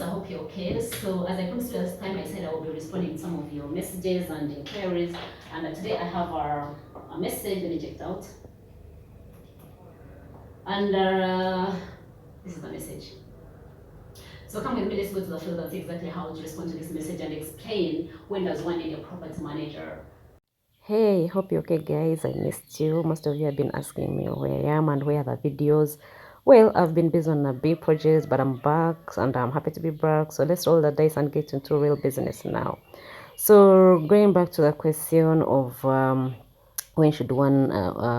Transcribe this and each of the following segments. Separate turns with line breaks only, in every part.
I hope you're okay. So as I promised last time, I said I will be responding to some of your messages and inquiries. And today I have a message. Let me check it out. And this is the message. So come with me, let's go to the field and see exactly how to respond to this message and explain when does one need a property manager.
Hey, hope you're okay, guys. I missed you. Most of you have been asking me where I am and where are the videos. Well, I've been busy on a big project, but I'm back and I'm happy to be back. So let's roll the dice and get into real business now. So going back to the question of when should one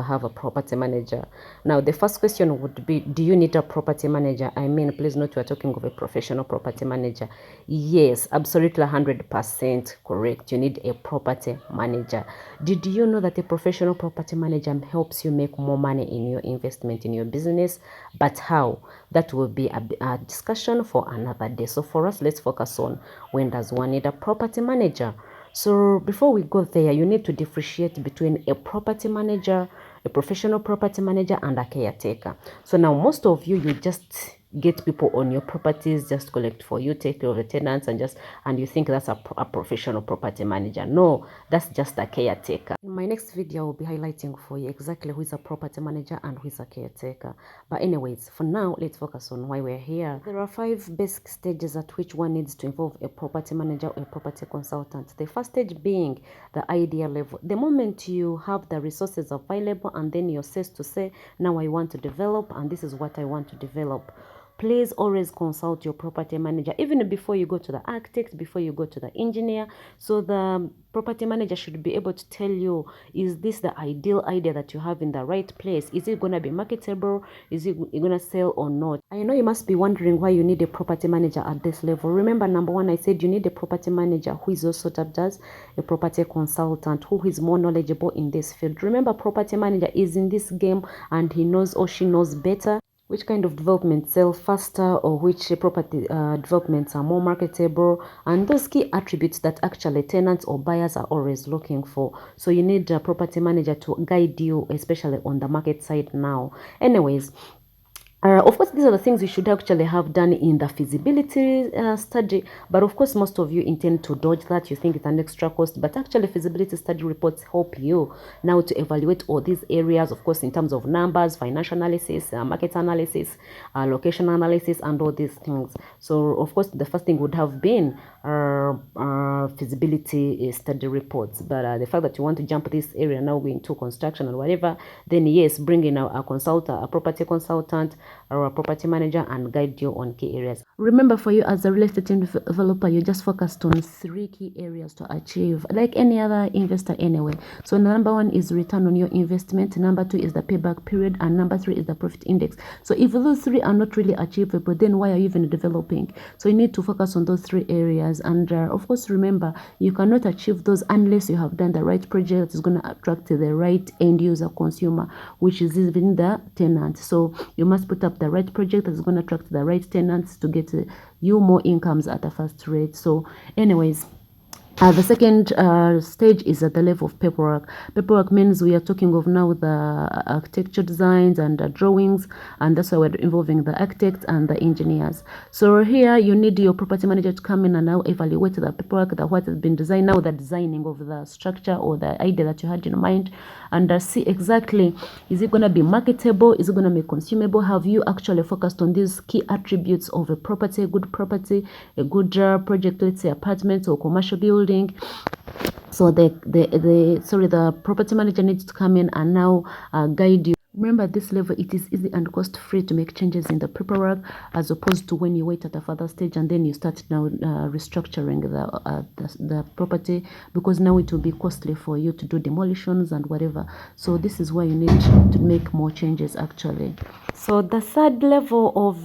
have a property manager? Now, the first question would be, do you need a property manager? I mean, please note we are talking of a professional property manager. Yes, absolutely 100% correct. You need a property manager. Did you know that a professional property manager helps you make more money in your investment in your business? But how? That will be a discussion for another day. So for us, let's focus on when does one need a property manager? So before we go there, you need to differentiate between a property manager, a professional property manager, and a caretaker. So now most of you just get people on your properties, just collect for you, take care of the tenants, and you think that's a professional property manager. No, that's just a caretaker. In my next video, I will be highlighting for you exactly who is a property manager and who is a caretaker. But anyways, for now, let's focus on why we're here. There are 5 basic stages at which one needs to involve a property manager or a property consultant. The first stage being the idea level. The moment you have the resources available and then you're set to say, now I want to develop and this is what I want to develop. Please always consult your property manager, even before you go to the architect, before you go to the engineer. So the property manager should be able to tell you, is this the ideal idea that you have in the right place? Is it going to be marketable? Is it going to sell or not? I know you must be wondering why you need a property manager at this level. Remember, number one, I said you need a property manager who is also dubbed as a property consultant, who is more knowledgeable in this field. Remember, property manager is in this game and he knows or she knows better which kind of developments sell faster or which property developments are more marketable, and those key attributes that actually tenants or buyers are always looking for. So you need a property manager to guide you, especially on the market side now. Anyways, of course, these are the things you should actually have done in the feasibility study, but of course, most of you intend to dodge that. You think it's an extra cost, but actually, feasibility study reports help you now to evaluate all these areas, of course, in terms of numbers, financial analysis, market analysis, location analysis, and all these things. So, of course, the first thing would have been feasibility study reports, but the fact that you want to jump this area now into construction or whatever, then yes, bring in a consultant, a property consultant, or a property manager and guide you on key areas. Remember, for you as a real estate developer, you just focused on 3 key areas to achieve, like any other investor anyway. So number 1 is return on your investment, number 2 is the payback period, and number 3 is the profit index. So if those 3 are not really achievable, then why are you even developing? So you need to focus on those 3 areas, and of course, remember, you cannot achieve those unless you have done the right project that is going to attract the right end user consumer, which is even the tenant. So you must put up the right project that's going to attract the right tenants to get you more incomes at a fast rate. So anyways, the second stage is at the level of paperwork. Paperwork means we are talking of now the architecture designs and drawings, and that's why we're involving the architects and the engineers. So here you need your property manager to come in and now evaluate the paperwork, what has been designed, now the designing of the structure or the idea that you had in mind, and see exactly, is it going to be marketable, is it going to be consumable, have you actually focused on these key attributes of a property, a good project, let's say apartments or commercial building. So the property manager needs to come in and now guide you. Remember, at this level, it is easy and cost-free to make changes in the paperwork, as opposed to when you wait at a further stage and then you start now restructuring the property, because now it will be costly for you to do demolitions and whatever. So this is why you need to make more changes actually. So the third level of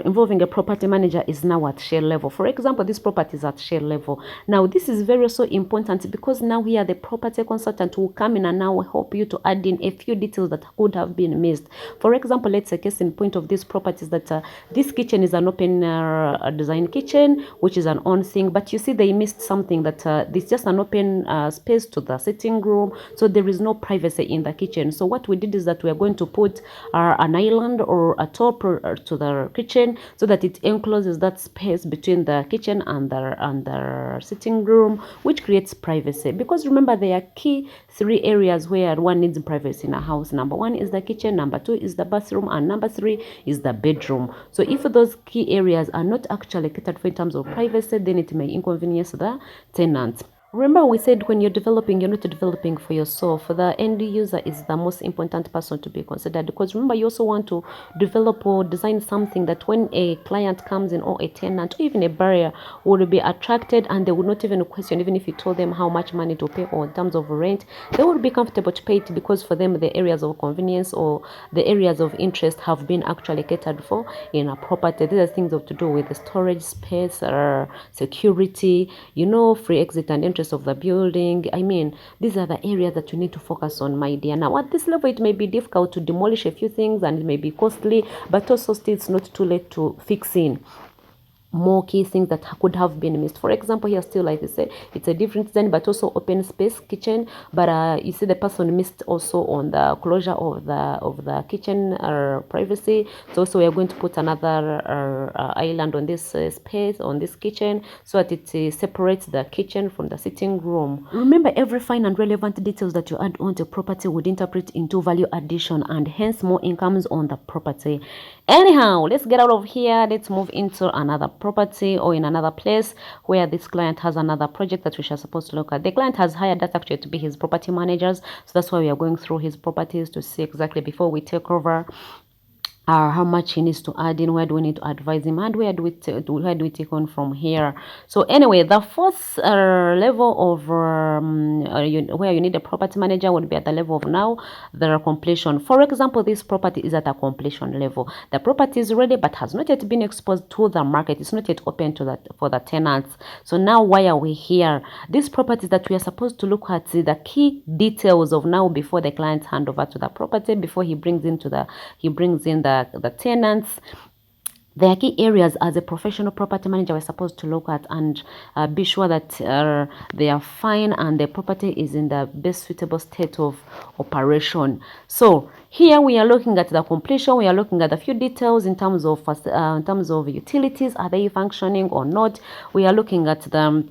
involving a property manager is now at share level. For example, this property is at share level. Now, this is very so important, because now here the property consultant will come in and now help you to add in a few details that could have been missed. For example, let's say case in point of this property is that this kitchen is an open design kitchen, which is an on thing, but you see they missed something, that this just an open space to the sitting room, so there is no privacy in the kitchen. So what we did is that we are going to put an island island or a top to the kitchen, so that it encloses that space between the kitchen and the sitting room, which creates privacy. Because remember, there are key 3 areas where one needs privacy in a house. Number 1 is the kitchen, number 2 is the bathroom, and number 3 is the bedroom. So if those key areas are not actually catered for in terms of privacy, then it may inconvenience the tenants. Remember, we said when you're developing, you're not developing for yourself. The end user is the most important person to be considered, because remember, you also want to develop or design something that when a client comes in, or a tenant, or even a buyer, would be attracted, and they would not even question, even if you told them how much money to pay or in terms of rent, they would be comfortable to pay it, because for them the areas of convenience or the areas of interest have been actually catered for in a property. These are things of to do with the storage space, security, free exit and interest of the building. I mean, these are the areas that you need to focus on, my dear. Now at this level, it may be difficult to demolish a few things, and it may be costly, but also still it's not too late to fix in more key things that could have been missed. For example, here still, like I said, it's a different design, but also open space kitchen. But you see the person missed also on the closure of the kitchen privacy. So we are going to put another island on this space, on this kitchen, so that it separates the kitchen from the sitting room. Remember, every fine and relevant details that you add onto property would interpret into value addition, and hence more incomes on the property. Anyhow, let's get out of here. Let's move into another property, or in another place where this client has another project that we are supposed to look at. The client has hired us actually to be his property managers, so that's why we are going through his properties to see exactly, before we take over, how much he needs to add in, where do we need to advise him, and where do we take on from here. So anyway, the fourth level of where you need a property manager would be at the level of now the completion. For example, this property is at a completion level. The property is ready but has not yet been exposed to the market. It's not yet open to that for the tenants. So now why are we here? This property that we are supposed to look at the key details of now, before the client hand over to the property, before he brings in the tenants. There are key areas as a professional property manager we're supposed to look at, and be sure that they are fine and the property is in the best suitable state of operation. So here we are looking at the completion. We are looking at a few details in terms of utilities. Are they functioning or not? We are looking at the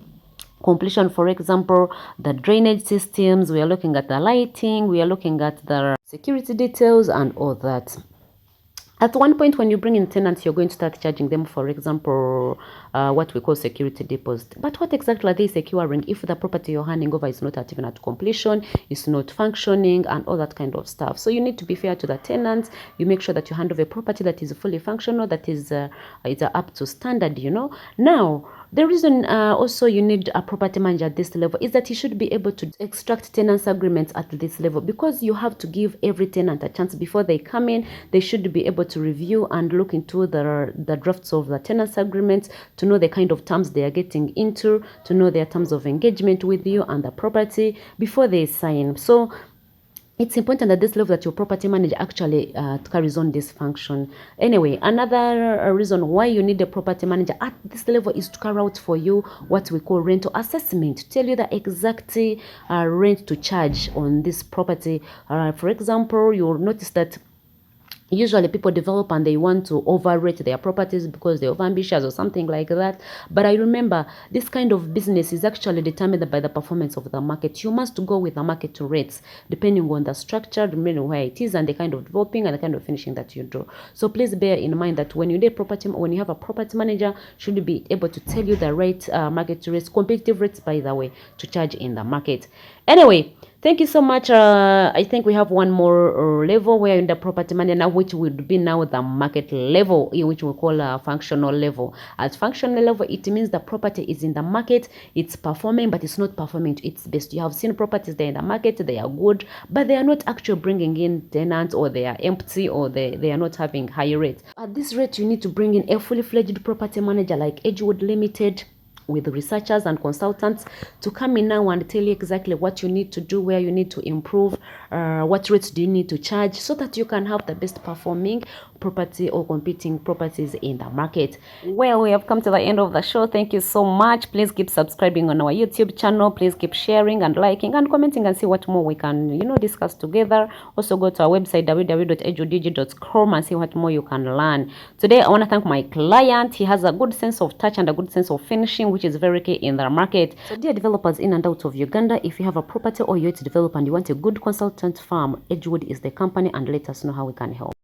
completion, for example, the drainage systems. We are looking at the lighting. We are looking at the security details and all that. At one point, when you bring in tenants, you're going to start charging them, for example, what we call security deposit. But what exactly are they securing if the property you're handing over is not even at completion, is not functioning, and all that kind of stuff? So you need to be fair to the tenants. You make sure that you hand over a property that is fully functional, that is up to standard, Now, the reason also you need a property manager at this level is that he should be able to extract tenants agreements at this level, because you have to give every tenant a chance before they come in. They should be able to review and look into the drafts of the tenants agreements, to know the kind of terms they are getting into, to know their terms of engagement with you and the property before they sign. So it's important at this level that your property manager actually carries on this function. Anyway, another reason why you need a property manager at this level is to carry out for you what we call rental assessment, to tell you the exact rent to charge on this property. For example, you'll notice that usually people develop and they want to overrate their properties because they're overambitious or something like that. But I remember, this kind of business is actually determined by the performance of the market. You must go with the market rates, depending on the structure, depending on where it is, and the kind of developing and the kind of finishing that you do. So please bear in mind that when you have a property manager, should be able to tell you the right market rates, competitive rates, by the way, to charge in the market. Anyway, thank you so much. I think we have one more level where in the property manager now, which would be now the market level, which we call a functional level. At functional level, it means the property is in the market, it's performing, but it's not performing to its best. You have seen properties there in the market, they are good, but they are not actually bringing in tenants, or they are empty, or they are not having high rates. At this rate, you need to bring in a fully fledged property manager like Edgewood Limited, with researchers and consultants, to come in now and tell you exactly what you need to do, where you need to improve, what rates do you need to charge, so that you can have the best performing property or competing properties in the market. Well, we have come to the end of the show. Thank you so much. Please keep subscribing on our YouTube channel. Please keep sharing and liking and commenting and see what more we can, discuss together. Also go to our website www.edudigi.com and see what more you can learn. Today, I want to thank my client. He has a good sense of touch and a good sense of finishing, which is very key in the market. So dear developers in and out of Uganda, if you have a property or you're to develop and you want a good consultant firm, Edgewood is the company, and let us know how we can help.